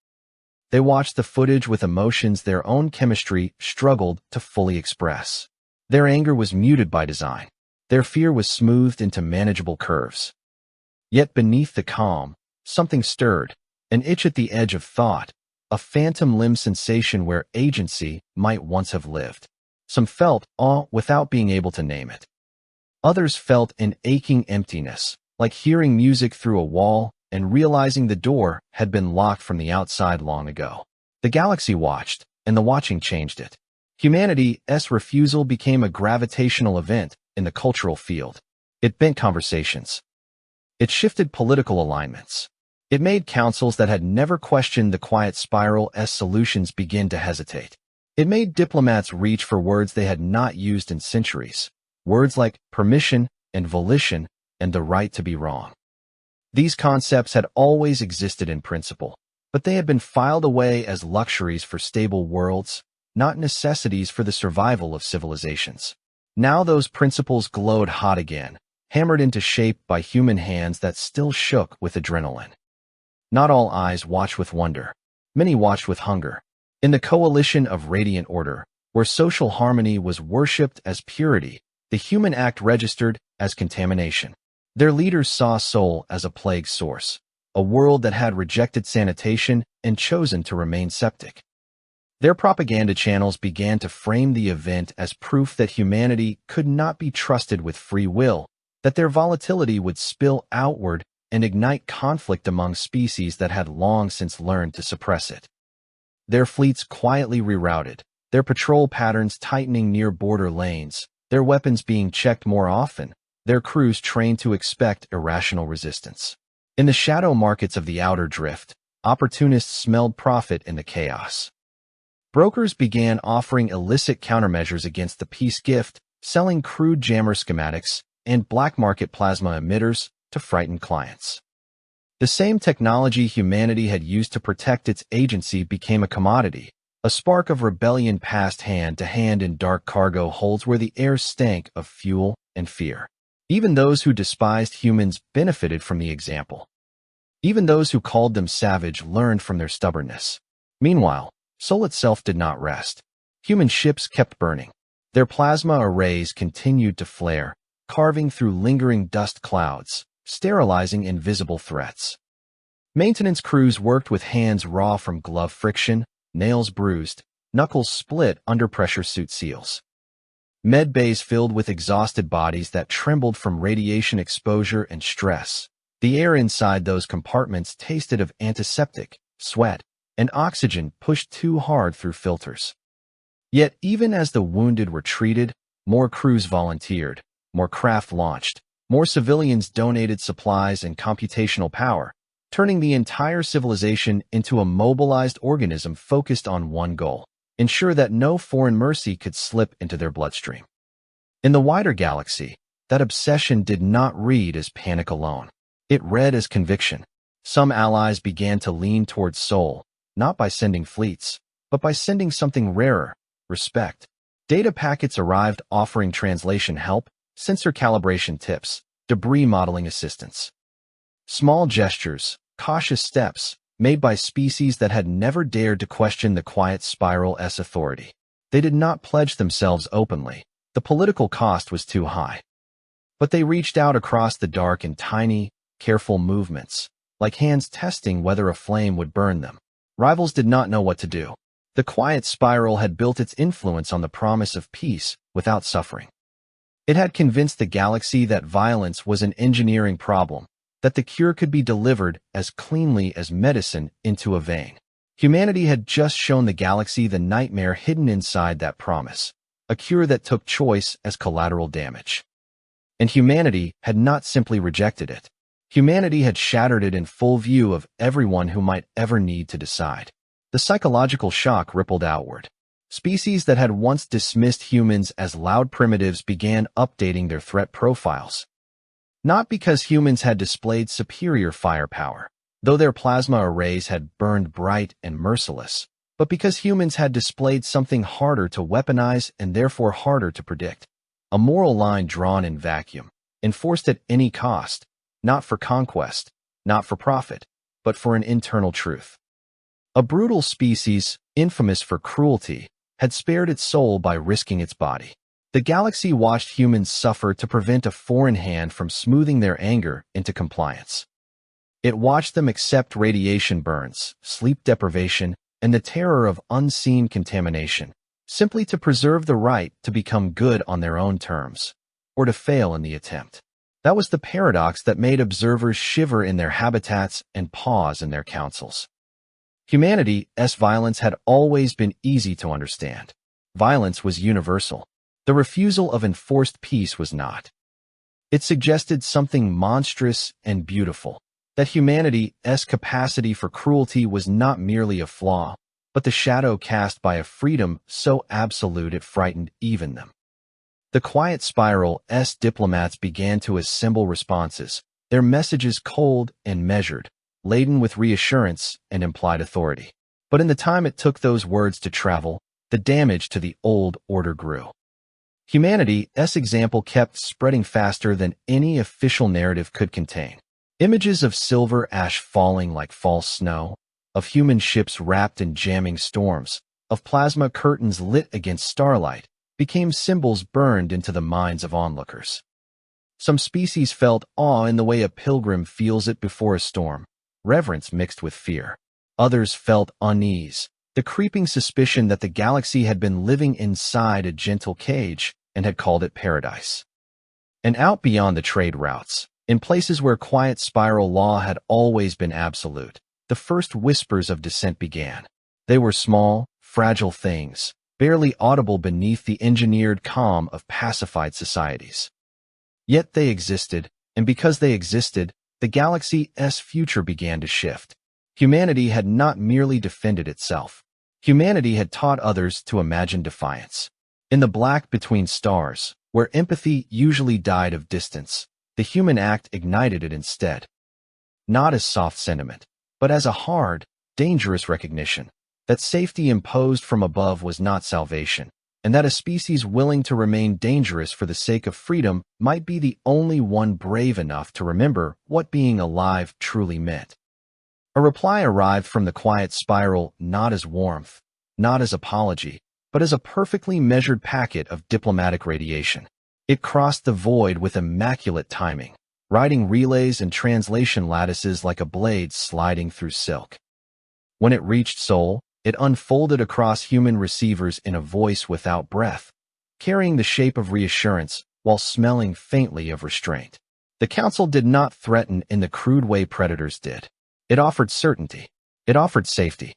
They watched the footage with emotions their own chemistry struggled to fully express. Their anger was muted by design. Their fear was smoothed into manageable curves. Yet beneath the calm, something stirred, an itch at the edge of thought, a phantom limb sensation where agency might once have lived. Some felt awe without being able to name it. Others felt an aching emptiness, like hearing music through a wall and realizing the door had been locked from the outside long ago. The galaxy watched, and the watching changed it. Humanity's refusal became a gravitational event in the cultural field. It bent conversations. It shifted political alignments. It made councils that had never questioned the quiet spiral's solutions begin to hesitate. It made diplomats reach for words they had not used in centuries. Words like permission and volition and the right to be wrong. These concepts had always existed in principle, but they had been filed away as luxuries for stable worlds, not necessities for the survival of civilizations. Now those principles glowed hot again, hammered into shape by human hands that still shook with adrenaline. Not all eyes watched with wonder. Many watched with hunger. In the coalition of radiant order, where social harmony was worshipped as purity, the human act registered as contamination. Their leaders saw Sol as a plague source, a world that had rejected sanitation and chosen to remain septic. Their propaganda channels began to frame the event as proof that humanity could not be trusted with free will, that their volatility would spill outward and ignite conflict among species that had long since learned to suppress it. Their fleets quietly rerouted, their patrol patterns tightening near border lanes, their weapons being checked more often, their crews trained to expect irrational resistance. In the shadow markets of the Outer Drift, opportunists smelled profit in the chaos. Brokers began offering illicit countermeasures against the peace gift, selling crude jammer schematics and black market plasma emitters to frighten clients. The same technology humanity had used to protect its agency became a commodity, a spark of rebellion passed hand to hand in dark cargo holds where the air stank of fuel and fear. Even those who despised humans benefited from the example. Even those who called them savage learned from their stubbornness. Meanwhile, Sol itself did not rest. Human ships kept burning. Their plasma arrays continued to flare, carving through lingering dust clouds, sterilizing invisible threats. Maintenance crews worked with hands raw from glove friction, nails bruised, knuckles split under pressure suit seals. Med bays filled with exhausted bodies that trembled from radiation exposure and stress. The air inside those compartments tasted of antiseptic, sweat, and oxygen pushed too hard through filters. Yet even as the wounded were treated, more crews volunteered, more craft launched, more civilians donated supplies and computational power, turning the entire civilization into a mobilized organism focused on one goal: ensure that no foreign mercy could slip into their bloodstream. In the wider galaxy, that obsession did not read as panic alone. It read as conviction. Some allies began to lean towards Sol, not by sending fleets, but by sending something rarer: respect. Data packets arrived offering translation help, sensor calibration tips, debris modeling assistance. Small gestures, cautious steps, made by species that had never dared to question the quiet spiral's authority. They did not pledge themselves openly. The political cost was too high. But they reached out across the dark in tiny, careful movements, like hands testing whether a flame would burn them. Rivals did not know what to do. The quiet spiral had built its influence on the promise of peace without suffering. It had convinced the galaxy that violence was an engineering problem, that the cure could be delivered as cleanly as medicine into a vein. Humanity had just shown the galaxy the nightmare hidden inside that promise, a cure that took choice as collateral damage. And humanity had not simply rejected it. Humanity had shattered it in full view of everyone who might ever need to decide. The psychological shock rippled outward. Species that had once dismissed humans as loud primitives began updating their threat profiles. Not because humans had displayed superior firepower, though their plasma arrays had burned bright and merciless, but because humans had displayed something harder to weaponize and therefore harder to predict. A moral line drawn in vacuum, enforced at any cost, not for conquest, not for profit, but for an internal truth. A brutal species, infamous for cruelty, had spared its soul by risking its body. The galaxy watched humans suffer to prevent a foreign hand from smoothing their anger into compliance. It watched them accept radiation burns, sleep deprivation, and the terror of unseen contamination, simply to preserve the right to become good on their own terms, or to fail in the attempt. That was the paradox that made observers shiver in their habitats and pause in their councils. Humanity's violence had always been easy to understand. Violence was universal. The refusal of enforced peace was not. It suggested something monstrous and beautiful, that humanity's capacity for cruelty was not merely a flaw, but the shadow cast by a freedom so absolute it frightened even them. The quiet spiral's diplomats began to assemble responses, their messages cold and measured, laden with reassurance and implied authority. But in the time it took those words to travel, the damage to the old order grew. Humanity's example kept spreading faster than any official narrative could contain. Images of silver ash falling like false snow, of human ships wrapped in jamming storms, of plasma curtains lit against starlight, became symbols burned into the minds of onlookers. Some species felt awe in the way a pilgrim feels it before a storm, reverence mixed with fear. Others felt unease, the creeping suspicion that the galaxy had been living inside a gentle cage and had called it paradise. And out beyond the trade routes, in places where quiet spiral law had always been absolute, the first whispers of dissent began. They were small, fragile things, barely audible beneath the engineered calm of pacified societies. Yet they existed, and because they existed, the galaxy's future began to shift. Humanity had not merely defended itself. Humanity had taught others to imagine defiance. In the black between stars, where empathy usually died of distance, the human act ignited it instead. Not as soft sentiment, but as a hard, dangerous recognition that safety imposed from above was not salvation, and that a species willing to remain dangerous for the sake of freedom might be the only one brave enough to remember what being alive truly meant. A reply arrived from the quiet spiral, not as warmth, not as apology, but as a perfectly measured packet of diplomatic radiation. It crossed the void with immaculate timing, riding relays and translation lattices like a blade sliding through silk. When it reached Sol, it unfolded across human receivers in a voice without breath, carrying the shape of reassurance while smelling faintly of restraint. The Council did not threaten in the crude way predators did. It offered certainty. It offered safety.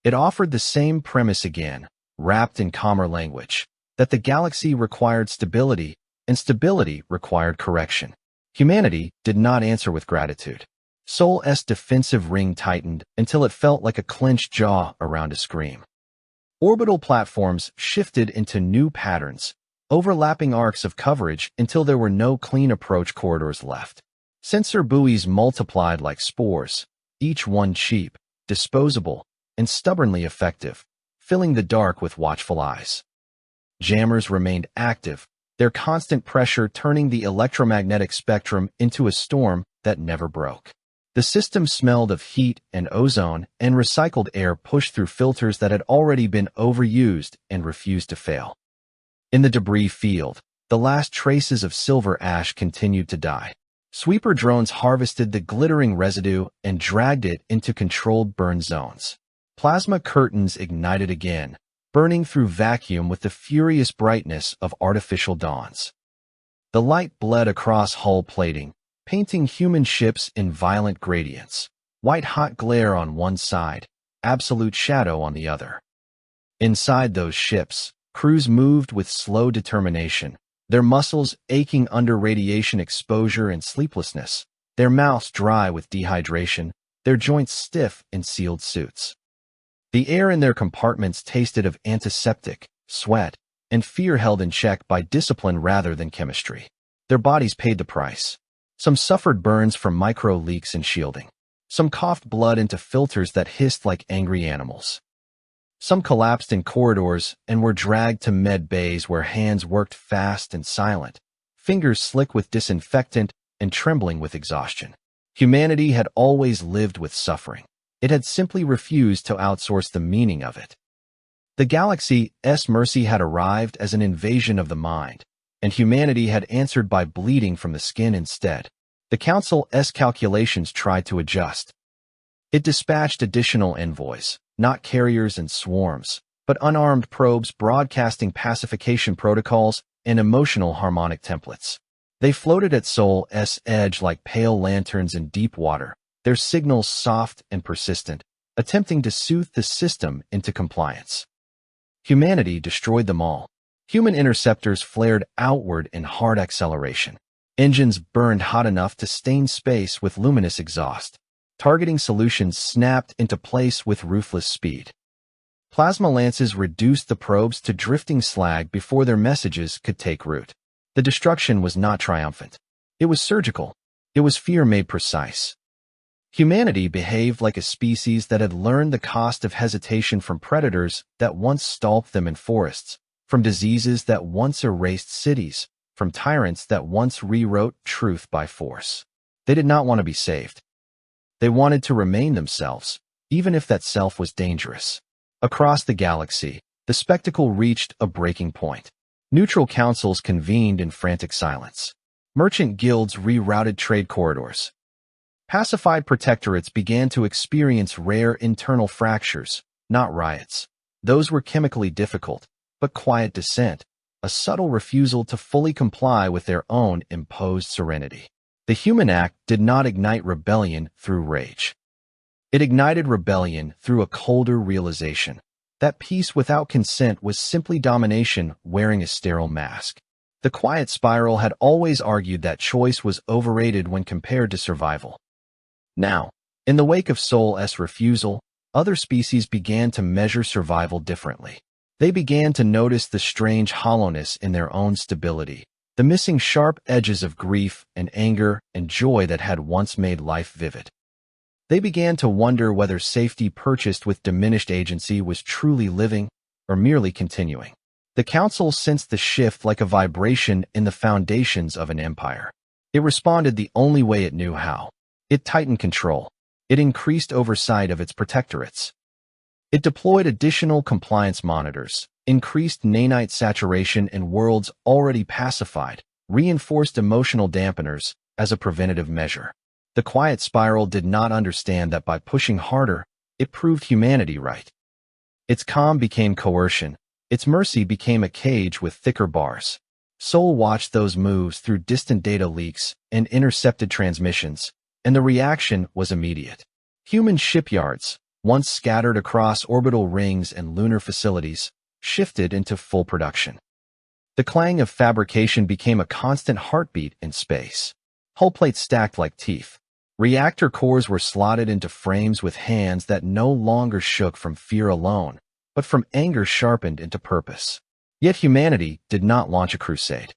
It offered the same premise again, wrapped in calmer language, that the galaxy required stability, and stability required correction. Humanity did not answer with gratitude. Sol's defensive ring tightened until it felt like a clenched jaw around a scream. Orbital platforms shifted into new patterns, overlapping arcs of coverage until there were no clean approach corridors left. Sensor buoys multiplied like spores, each one cheap, disposable, and stubbornly effective, filling the dark with watchful eyes. Jammers remained active, their constant pressure turning the electromagnetic spectrum into a storm that never broke. The system smelled of heat and ozone, and recycled air pushed through filters that had already been overused and refused to fail. In the debris field, the last traces of silver ash continued to die. Sweeper drones harvested the glittering residue and dragged it into controlled burn zones. Plasma curtains ignited again, burning through vacuum with the furious brightness of artificial dawns. The light bled across hull plating, painting human ships in violent gradients, white-hot glare on one side, absolute shadow on the other. Inside those ships, crews moved with slow determination, their muscles aching under radiation exposure and sleeplessness, their mouths dry with dehydration, their joints stiff in sealed suits. The air in their compartments tasted of antiseptic, sweat, and fear held in check by discipline rather than chemistry. Their bodies paid the price. Some suffered burns from micro-leaks and shielding. Some coughed blood into filters that hissed like angry animals. Some collapsed in corridors and were dragged to med bays where hands worked fast and silent, fingers slick with disinfectant and trembling with exhaustion. Humanity had always lived with suffering. It had simply refused to outsource the meaning of it. The galaxy's mercy had arrived as an invasion of the mind, and humanity had answered by bleeding from the skin instead. The Council's calculations tried to adjust. It dispatched additional envoys, not carriers and swarms, but unarmed probes broadcasting pacification protocols and emotional harmonic templates. They floated at Sol's edge like pale lanterns in deep water, their signals soft and persistent, attempting to soothe the system into compliance. Humanity destroyed them all. Human interceptors flared outward in hard acceleration. Engines burned hot enough to stain space with luminous exhaust. Targeting solutions snapped into place with ruthless speed. Plasma lances reduced the probes to drifting slag before their messages could take root. The destruction was not triumphant. It was surgical. It was fear made precise. Humanity behaved like a species that had learned the cost of hesitation from predators that once stalked them in forests, from diseases that once erased cities, from tyrants that once rewrote truth by force. They did not want to be saved. They wanted to remain themselves, even if that self was dangerous. Across the galaxy, the spectacle reached a breaking point. Neutral councils convened in frantic silence. Merchant guilds rerouted trade corridors. Pacified protectorates began to experience rare internal fractures, not riots. Those were chemically difficult, but quiet dissent, a subtle refusal to fully comply with their own imposed serenity. The human act did not ignite rebellion through rage. It ignited rebellion through a colder realization that peace without consent was simply domination wearing a sterile mask. The quiet spiral had always argued that choice was overrated when compared to survival. Now, in the wake of Sol's refusal, other species began to measure survival differently. They began to notice the strange hollowness in their own stability, the missing sharp edges of grief and anger and joy that had once made life vivid. They began to wonder whether safety purchased with diminished agency was truly living or merely continuing. The council sensed the shift like a vibration in the foundations of an empire. It responded the only way it knew how. It tightened control. It increased oversight of its protectorates. It deployed additional compliance monitors, increased nanite saturation in worlds already pacified, reinforced emotional dampeners as a preventative measure. The quiet spiral did not understand that by pushing harder, it proved humanity right. Its calm became coercion. Its mercy became a cage with thicker bars. Sol watched those moves through distant data leaks and intercepted transmissions, and the reaction was immediate. Human shipyards, once scattered across orbital rings and lunar facilities, shifted into full production. The clang of fabrication became a constant heartbeat in space. Hull plates stacked like teeth. Reactor cores were slotted into frames with hands that no longer shook from fear alone, but from anger sharpened into purpose. Yet humanity did not launch a crusade.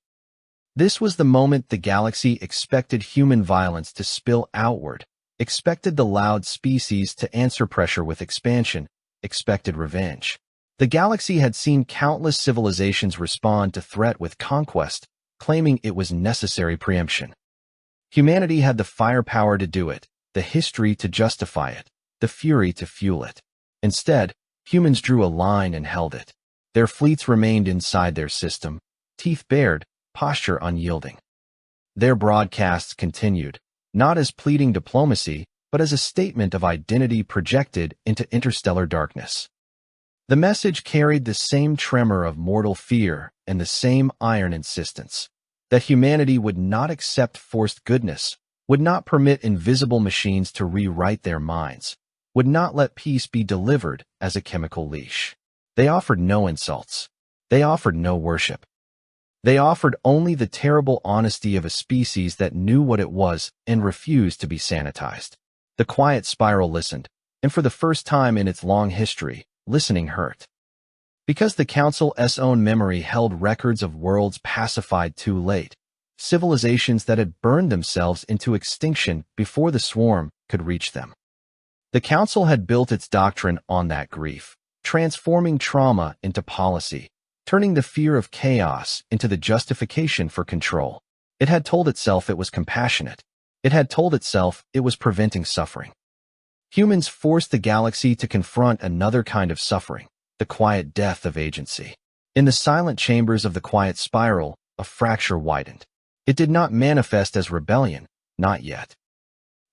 This was the moment the galaxy expected human violence to spill outward, expected the loud species to answer pressure with expansion, expected revenge. The galaxy had seen countless civilizations respond to threat with conquest, claiming it was necessary preemption. Humanity had the firepower to do it, the history to justify it, the fury to fuel it. Instead, humans drew a line and held it. Their fleets remained inside their system, teeth bared, posture unyielding. Their broadcasts continued, not as pleading diplomacy, but as a statement of identity projected into interstellar darkness. The message carried the same tremor of mortal fear and the same iron insistence that humanity would not accept forced goodness, would not permit invisible machines to rewrite their minds, would not let peace be delivered as a chemical leash. They offered no insults. They offered no worship. They offered only the terrible honesty of a species that knew what it was and refused to be sanitized. The quiet spiral listened, and for the first time in its long history, listening hurt. Because the Council's own memory held records of worlds pacified too late, civilizations that had burned themselves into extinction before the swarm could reach them. The Council had built its doctrine on that grief, transforming trauma into policy, turning the fear of chaos into the justification for control. It had told itself it was compassionate. It had told itself it was preventing suffering. Humans forced the galaxy to confront another kind of suffering, the quiet death of agency. In the silent chambers of the quiet spiral, a fracture widened. It did not manifest as rebellion, not yet.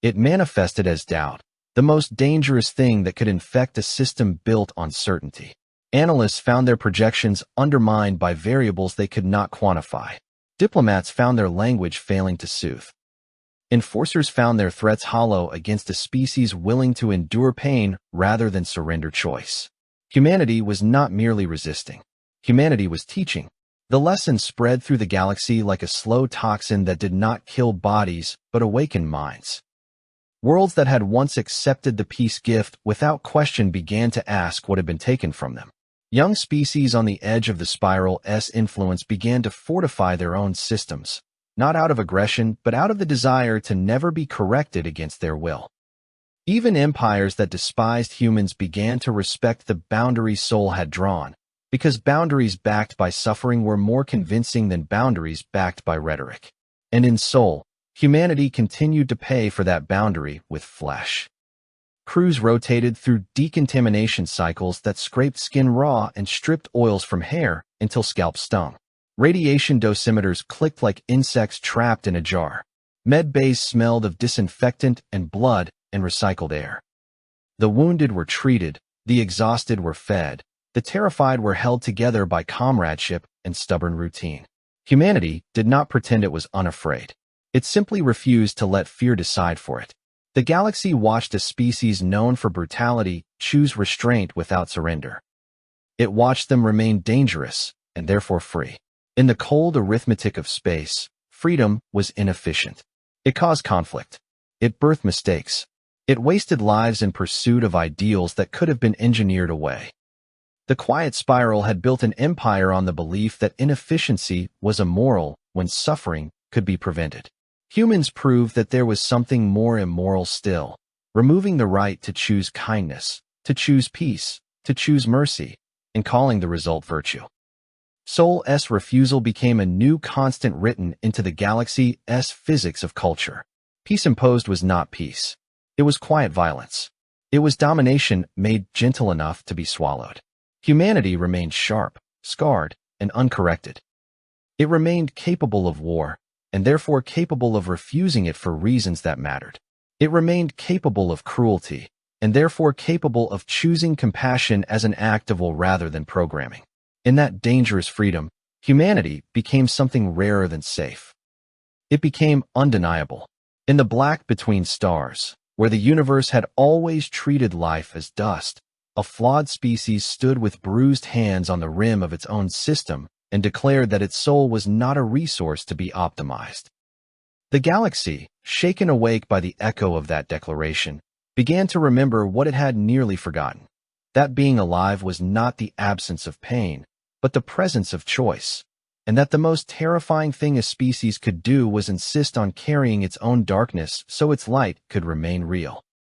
It manifested as doubt, the most dangerous thing that could infect a system built on certainty. Analysts found their projections undermined by variables they could not quantify. Diplomats found their language failing to soothe. Enforcers found their threats hollow against a species willing to endure pain rather than surrender choice. Humanity was not merely resisting. Humanity was teaching. The lesson spread through the galaxy like a slow toxin that did not kill bodies but awakened minds. Worlds that had once accepted the peace gift without question began to ask what had been taken from them. Young species on the edge of the spiral's influence began to fortify their own systems, not out of aggression but out of the desire to never be corrected against their will. Even empires that despised humans began to respect the boundaries Sol had drawn, because boundaries backed by suffering were more convincing than boundaries backed by rhetoric. And in Sol, humanity continued to pay for that boundary with flesh. Crews rotated through decontamination cycles that scraped skin raw and stripped oils from hair until scalps stung. Radiation dosimeters clicked like insects trapped in a jar. Med bays smelled of disinfectant and blood and recycled air. The wounded were treated, the exhausted were fed, the terrified were held together by comradeship and stubborn routine. Humanity did not pretend it was unafraid. It simply refused to let fear decide for it. The galaxy watched a species known for brutality choose restraint without surrender. It watched them remain dangerous and therefore free. In the cold arithmetic of space, freedom was inefficient. It caused conflict. It birthed mistakes. It wasted lives in pursuit of ideals that could have been engineered away. The quiet spiral had built an empire on the belief that inefficiency was immoral when suffering could be prevented. Humans proved that there was something more immoral still, removing the right to choose kindness, to choose peace, to choose mercy, and calling the result virtue. Soul's refusal became a new constant written into the galaxy's physics of culture. Peace imposed was not peace. It was quiet violence. It was domination made gentle enough to be swallowed. Humanity remained sharp, scarred, and uncorrected. It remained capable of war, and therefore capable of refusing it for reasons that mattered. It remained capable of cruelty, and therefore capable of choosing compassion as an act of will rather than programming. In that dangerous freedom, humanity became something rarer than safe. It became undeniable. In the black between stars, where the universe had always treated life as dust, a flawed species stood with bruised hands on the rim of its own system and declared that its soul was not a resource to be optimized. The galaxy, shaken awake by the echo of that declaration, began to remember what it had nearly forgotten, that being alive was not the absence of pain, but the presence of choice, and that the most terrifying thing a species could do was insist on carrying its own darkness so its light could remain real.